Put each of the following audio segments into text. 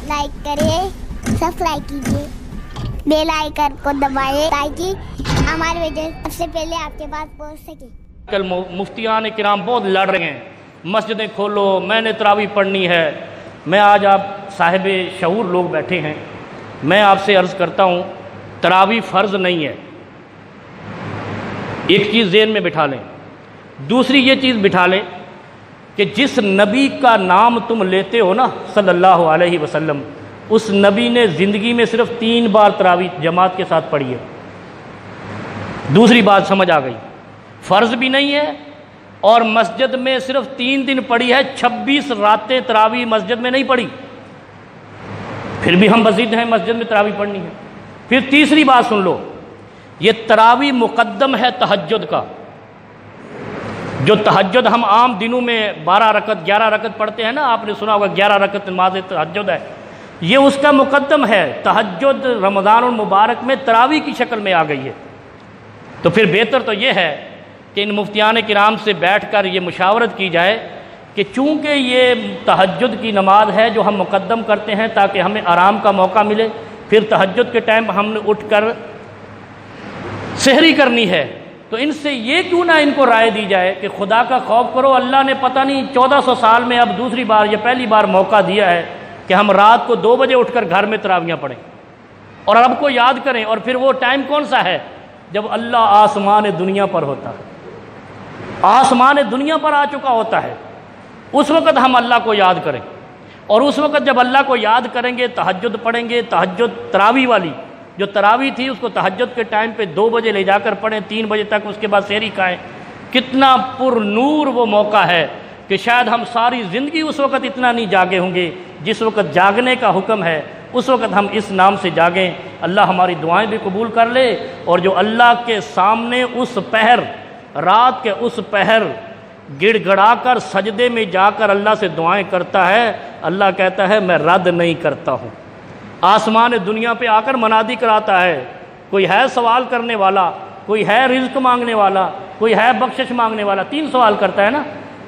Like کریں، subscribe کیجیے، bell icon کو دبائیں تاکہ ہماری ویڈیو سب سے پہلے آپ کے پاس پہنچ سکے۔ کل مفتیان کرام بہت لڑ رہے ہیں، مسجدیں کھولو، میں نے تراویح پڑھنی ہے۔ میں آج آپ صاحب شعور لوگ بیٹھے ہیں، میں آپ سے عرض کرتا ہوں تراویح فرض نہیں ہے۔ ایک چیز ذہن میں بٹھا لیں، دوسری یہ چیز بٹھا لیں کہ جس نبی کا نام تم لیتے ہو نا صلی اللہ علیہ وسلم، اس نبی نے زندگی میں صرف 3 بار تراویح جماعت کے ساتھ پڑھی ہے۔ دوسری بات سمجھ آ گئی، فرض بھی نہیں ہے اور مسجد میں صرف 3 دن پڑھی ہے، 26 راتیں تراویح مسجد میں نہیں پڑھی، پھر بھی ہم بضد ہیں مسجد میں تراویح پڑھنی ہے۔ پھر تیسری بات سن لو، یہ تراویح مقدم ہے تہجد کا۔ جو تہجد ہم عام دنوں میں 12 رکعت 11 رکعت پڑھتے ہیں نا، آپ نے سنا ہوگا 11 رکعت نماز تہجد ہے، یہ اس کا مقدم ہے۔ تہجد رمضان المبارک میں تراویح کی شکل میں آ گئی ہے۔ تو پھر بہتر تو یہ ہے کہ ان مفتیان کرام سے بیٹھ کر یہ مشاورت کی جائے کہ چونکہ یہ تہجد کی نماز ہے جو ہم مقدم کرتے ہیں تاکہ ہمیں آرام کا موقع ملے، پھر تہجد کے ٹائم ہم نے اٹھ کر سحری کرنی ہے، تو ان سے یہ کیوں نہ ان کو رائے دی جائے کہ خدا کا خوف کرو، اللہ نے پتہ نہیں 1400 سال میں اب دوسری بار یا پہلی بار موقع دیا ہے کہ ہم رات کو 2 بجے اٹھ کر گھر میں تراویحاں پڑھیں اور رب کو یاد کریں۔ اور پھر وہ ٹائم کون سا ہے؟ جب اللہ آسمان دنیا پر ہوتا ہے، آسمان دنیا پر آ چکا ہوتا ہے، اس وقت ہم اللہ کو یاد کریں۔ اور اس وقت جب اللہ کو یاد کریں گے، تہجد پڑھیں گے، تہجد تراویح والی جو تراویح تھی اس کو تہجد کے ٹائم پہ 2 بجے لے جا کر پڑھیں، 3 بجے تک، اس کے بعد سحری کھائیں۔ کتنا پر نور وہ موقع ہے کہ شاید ہم ساری زندگی اس وقت اتنا نہیں جاگے ہوں گے جس وقت جاگنے کا حکم ہے، اس وقت ہم اس نام سے جاگیں۔ اللہ ہماری دعائیں بھی قبول کر لے، اور جو اللہ کے سامنے اس پہر، رات کے اس پہر گڑ گڑا کر سجدے میں جا کر اللہ سے دعائیں کرتا ہے، اللہ کہتا ہے میں رد نہیں کرتا ہوں۔ آسمان دنیا پہ آ کر منادی کراتا ہے، کوئی ہے سوال کرنے والا، کوئی ہے رزق مانگنے والا، کوئی ہے بخشش مانگنے والا۔ 3 سوال کرتا ہے نا،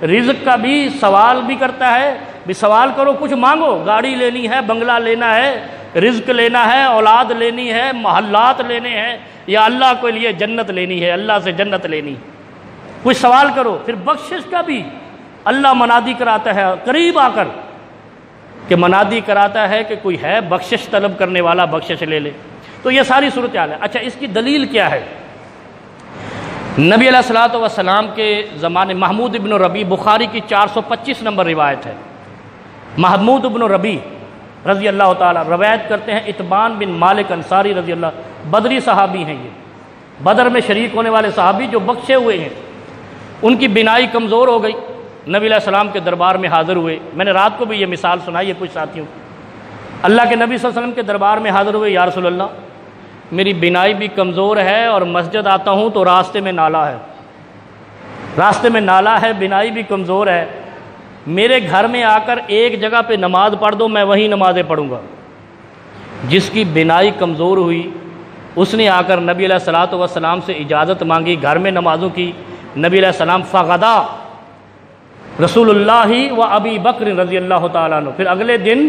رزق کا بھی سوال بھی کرتا ہے، بھی سوال کرو، کچھ مانگو، گاڑی لینی ہے، بنگلہ لینا ہے، رزق لینا ہے، اولاد لینی ہے، محلات لینے ہیں، یا اللہ کے لیے جنت لینی ہے، اللہ سے جنت لینی ہے، کچھ سوال کرو۔ پھر بخشش کا بھی اللہ منادی کراتا ہے، قریب آ کر کہ منادی کراتا ہے کہ کوئی ہے بخشش طلب کرنے والا، بخشش لے لے۔ تو یہ ساری صورتحال ہے۔ اچھا، اس کی دلیل کیا ہے؟ نبی علیہ الصلوۃ والسلام کے زمانے محمود ابن ربیع، بخاری کی 425 نمبر روایت ہے، محمود ابن ربیع رضی اللہ تعالیٰ روایت کرتے ہیں، اتبان بن مالک انصاری رضی اللہ، بدری صحابی ہیں، یہ بدر میں شریک ہونے والے صحابی جو بخشے ہوئے ہیں۔ ان کی بینائی کمزور ہو گئی، نبی علیہ السلام کے دربار میں حاضر ہوئے۔ میں نے رات کو بھی یہ مثال سنائی ہے کچھ ساتھیوں کو، اللہ کے نبی صلی اللہ علیہ وسلم کے دربار میں حاضر ہوئے، یا رسول اللہ میری بینائی بھی کمزور ہے اور مسجد آتا ہوں تو راستے میں نالا ہے، راستے میں نالا ہے، بینائی بھی کمزور ہے، میرے گھر میں آ کر ایک جگہ پہ نماز پڑھ دو، میں وہیں نمازیں پڑھوں گا۔ جس کی بینائی کمزور ہوئی اس نے آ کر نبی علیہ الصلوۃ والسلام سے اجازت مانگی گھر میں نمازوں کی۔ نبی علیہ السلام فغدا رسول اللہ و ابی بکر رضی اللہ تعالیٰ عنہ، پھر اگلے دن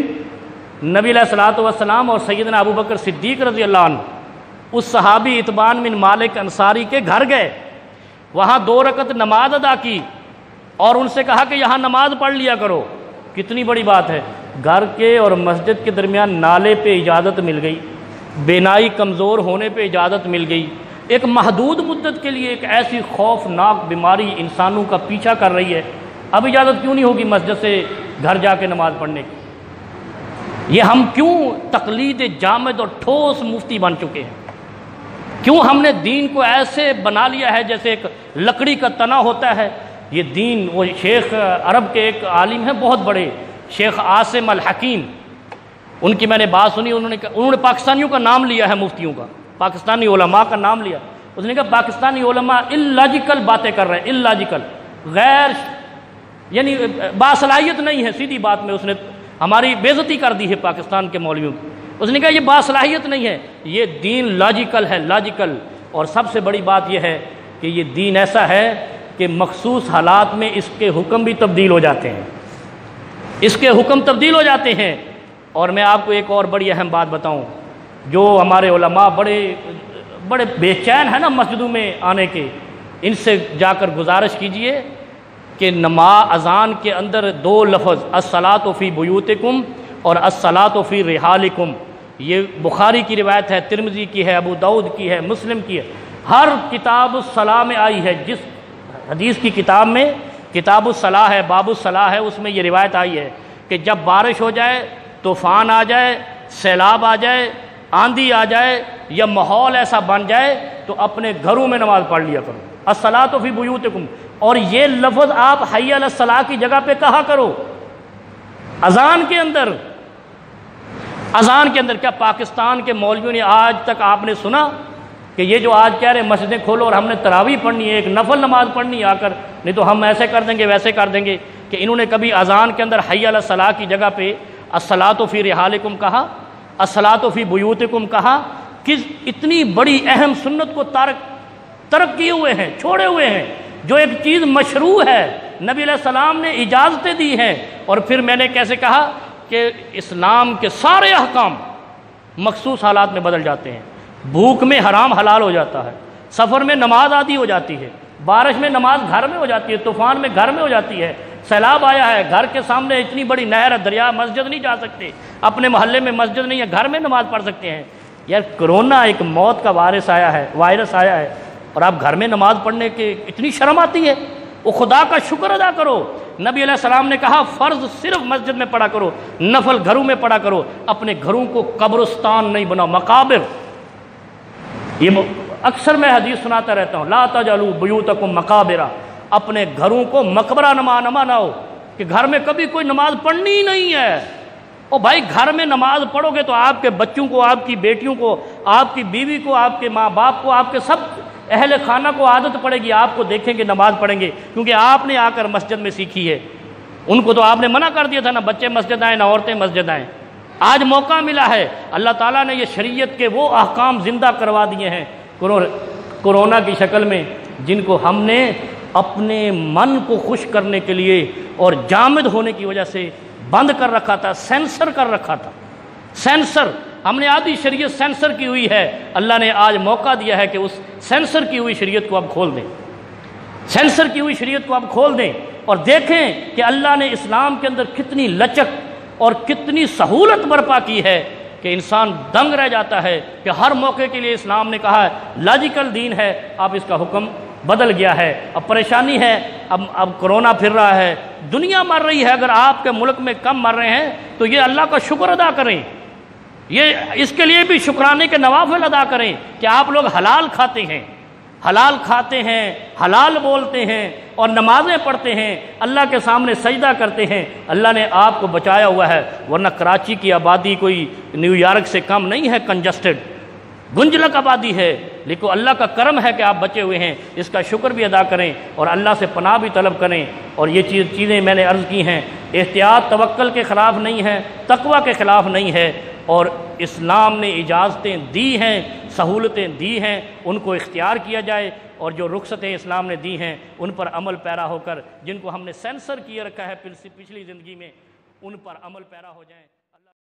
نبی علیہ الصلوۃ والسلام اور سیدنا ابو بکر صدیق رضی اللہ عنہ اس صحابی اتبان بن مالک انصاری کے گھر گئے، وہاں 2 رکعت نماز ادا کی اور ان سے کہا کہ یہاں نماز پڑھ لیا کرو۔ کتنی بڑی بات ہے، گھر کے اور مسجد کے درمیان نالے پہ اجازت مل گئی، بینائی کمزور ہونے پہ اجازت مل گئی۔ ایک محدود مدت کے لیے ایک ایسی خوفناک بیماری انسانوں کا پیچھا کر رہی ہے، اب اجازت کیوں نہیں ہوگی مسجد سے گھر جا کے نماز پڑھنے کی؟ یہ ہم کیوں تقلید جامد اور ٹھوس مفتی بن چکے ہیں؟ کیوں ہم نے دین کو ایسے بنا لیا ہے جیسے ایک لکڑی کا تنا ہوتا ہے؟ یہ دین، وہ شیخ عرب کے ایک عالم ہیں بہت بڑے، شیخ عاصم الحکیم، ان کی میں نے بات سنی، انہوں نے پاکستانیوں کا نام لیا ہے، مفتیوں کا، پاکستانی علماء کا نام لیا۔ اس نے کہا پاکستانی علماء اللاجیکل باتیں کر رہے ہیں، اللاجیکل، غیر یعنی باصلاحیت نہیں ہے، سیدھی بات میں اس نے ہماری بے عزتی کر دی ہے پاکستان کے مولویوں کی۔ اس نے کہا یہ باصلاحیت نہیں ہے، یہ دین لاجیکل ہے، لاجیکل۔ اور سب سے بڑی بات یہ ہے کہ یہ دین ایسا ہے کہ مخصوص حالات میں اس کے حکم بھی تبدیل ہو جاتے ہیں، اس کے حکم تبدیل ہو جاتے ہیں، اور میں آپ کو ایک اور بڑی اہم بات بتاؤں، جو ہمارے علماء بڑے بے چین ہیں نا مسجدوں میں آنے کے، ان سے جا کر گزارش کیجئے کہ نماز اذان کے اندر دو لفظ الصلاۃ فی بیوتکم اور الصلاۃ فی رحالکم، یہ بخاری کی روایت ہے، ترمذی کی ہے، ابو داؤد کی ہے، مسلم کی ہے، ہر کتاب الصلاح میں آئی ہے۔ جس حدیث کی کتاب میں کتاب الصلاح ہے، باب الصلاح ہے، اس میں یہ روایت آئی ہے کہ جب بارش ہو جائے، طوفان آ جائے، سیلاب آ جائے، آندھی آ جائے، یا ماحول ایسا بن جائے تو اپنے گھروں میں نماز پڑھ لیا کرو، الصلاۃ فی بیوتکم، اور یہ لفظ آپ حی علی الصلاح کی جگہ پہ کہا کرو اذان کے اندر۔ اذان کے اندر کیا پاکستان کے مولویوں نے آج تک آپ نے سنا کہ یہ جو آج کہہ رہے ہیں مسجدیں کھولو اور ہم نے تراویح پڑھنی ہے، ایک نفل نماز پڑھنی ہے آ کر، نہیں تو ہم ایسے کر دیں گے ویسے کر دیں گے، کہ انہوں نے کبھی اذان کے اندر حی علی الصلاح کی جگہ پہ الصلاۃ فی رحالکم کہا، الصلاۃ فی بیوتکم کہا؟ کس اتنی بڑی اہم سنت کو ترک کیے ہوئے ہیں، چھوڑے ہوئے ہیں، جو ایک چیز مشروع ہے، نبی علیہ السلام نے اجازتیں دی ہیں۔ اور پھر میں نے کیسے کہا کہ اسلام کے سارے احکام مخصوص حالات میں بدل جاتے ہیں۔ بھوک میں حرام حلال ہو جاتا ہے، سفر میں نماز عادی ہو جاتی ہے، بارش میں نماز گھر میں ہو جاتی ہے، طوفان میں گھر میں ہو جاتی ہے، سیلاب آیا ہے، گھر کے سامنے اتنی بڑی نہر ہے، دریا، مسجد نہیں جا سکتے، اپنے محلے میں مسجد نہیں ہے، گھر میں نماز پڑھ سکتے ہیں۔ یار کرونا ایک موت کا وائرس آیا ہے اور آپ گھر میں نماز پڑھنے کے اتنی شرم آتی ہے؟ وہ خدا کا شکر ادا کرو۔ نبی علیہ السلام نے کہا فرض صرف مسجد میں پڑھا کرو، نفل گھروں میں پڑھا کرو، اپنے گھروں کو قبرستان نہیں بناؤ، مقابر۔ یہ اکثر میں حدیث سناتا رہتا ہوں، لا تجعلوا بیوتکم مقابرہ، اپنے گھروں کو مقبرہ نہ بناؤ کہ گھر میں کبھی کوئی نماز پڑھنی ہی نہیں ہے۔ او بھائی گھر میں نماز پڑھو گے تو آپ کے بچوں کو، آپ کی بیٹیوں کو، آپ کی بیوی کو، آپ کے ماں باپ کو، آپ کے سب اہل خانہ کو عادت پڑے گی، آپ کو دیکھیں گے نماز پڑھیں گے، کیونکہ آپ نے آ کر مسجد میں سیکھی ہے۔ ان کو تو آپ نے منع کر دیا تھا، نہ بچے مسجد آئیں نہ عورتیں مسجد آئیں۔ آج موقع ملا ہے، اللہ تعالیٰ نے یہ شریعت کے وہ احکام زندہ کروا دیے ہیں کرونا کی شکل میں، جن کو ہم نے اپنے من کو خوش کرنے کے لیے اور جامد ہونے کی وجہ سے بند کر رکھا تھا، سینسر کر رکھا تھا۔ سینسر ہم نے آدھی شریعت سینسر کی ہوئی ہے، اللہ نے آج موقع دیا ہے کہ اس سینسر کی ہوئی شریعت کو اب کھول دیں، سینسر کی ہوئی شریعت کو اب کھول دیں، اور دیکھیں کہ اللہ نے اسلام کے اندر کتنی لچک اور کتنی سہولت برپا کی ہے کہ انسان دنگ رہ جاتا ہے کہ ہر موقع کے لیے اسلام نے کہا ہے لاجیکل دین ہے، اب اس کا حکم بدل گیا ہے۔ اب پریشانی ہے، اب کرونا پھر رہا ہے، دنیا مر رہی ہے، اگر آپ کے ملک میں کم مر رہے ہیں تو یہ اللہ کا شکر ادا کریں، یہ اس کے لیے بھی شکرانے کے نوافل ادا کریں کہ آپ لوگ حلال کھاتے ہیں، حلال بولتے ہیں اور نمازیں پڑھتے ہیں، اللہ کے سامنے سجدہ کرتے ہیں، اللہ نے آپ کو بچایا ہوا ہے، ورنہ کراچی کی آبادی کوئی نیو یارک سے کم نہیں ہے، کنجسٹڈ گنجلک آبادی ہے، لیکن اللہ کا کرم ہے کہ آپ بچے ہوئے ہیں، اس کا شکر بھی ادا کریں اور اللہ سے پناہ بھی طلب کریں۔ اور یہ چیزیں میں نے عرض کی ہیں، احتیاط توکل کے خلاف نہیں ہے، تقوی کے خلاف نہیں ہے، اور اسلام نے اجازتیں دی ہیں، سہولتیں دی ہیں، ان کو اختیار کیا جائے، اور جو رخصتیں اسلام نے دی ہیں ان پر عمل پیرا ہو کر، جن کو ہم نے سینسر کیے رکھا ہے پچھلی زندگی میں، ان پر عمل پیرا ہو جائیں۔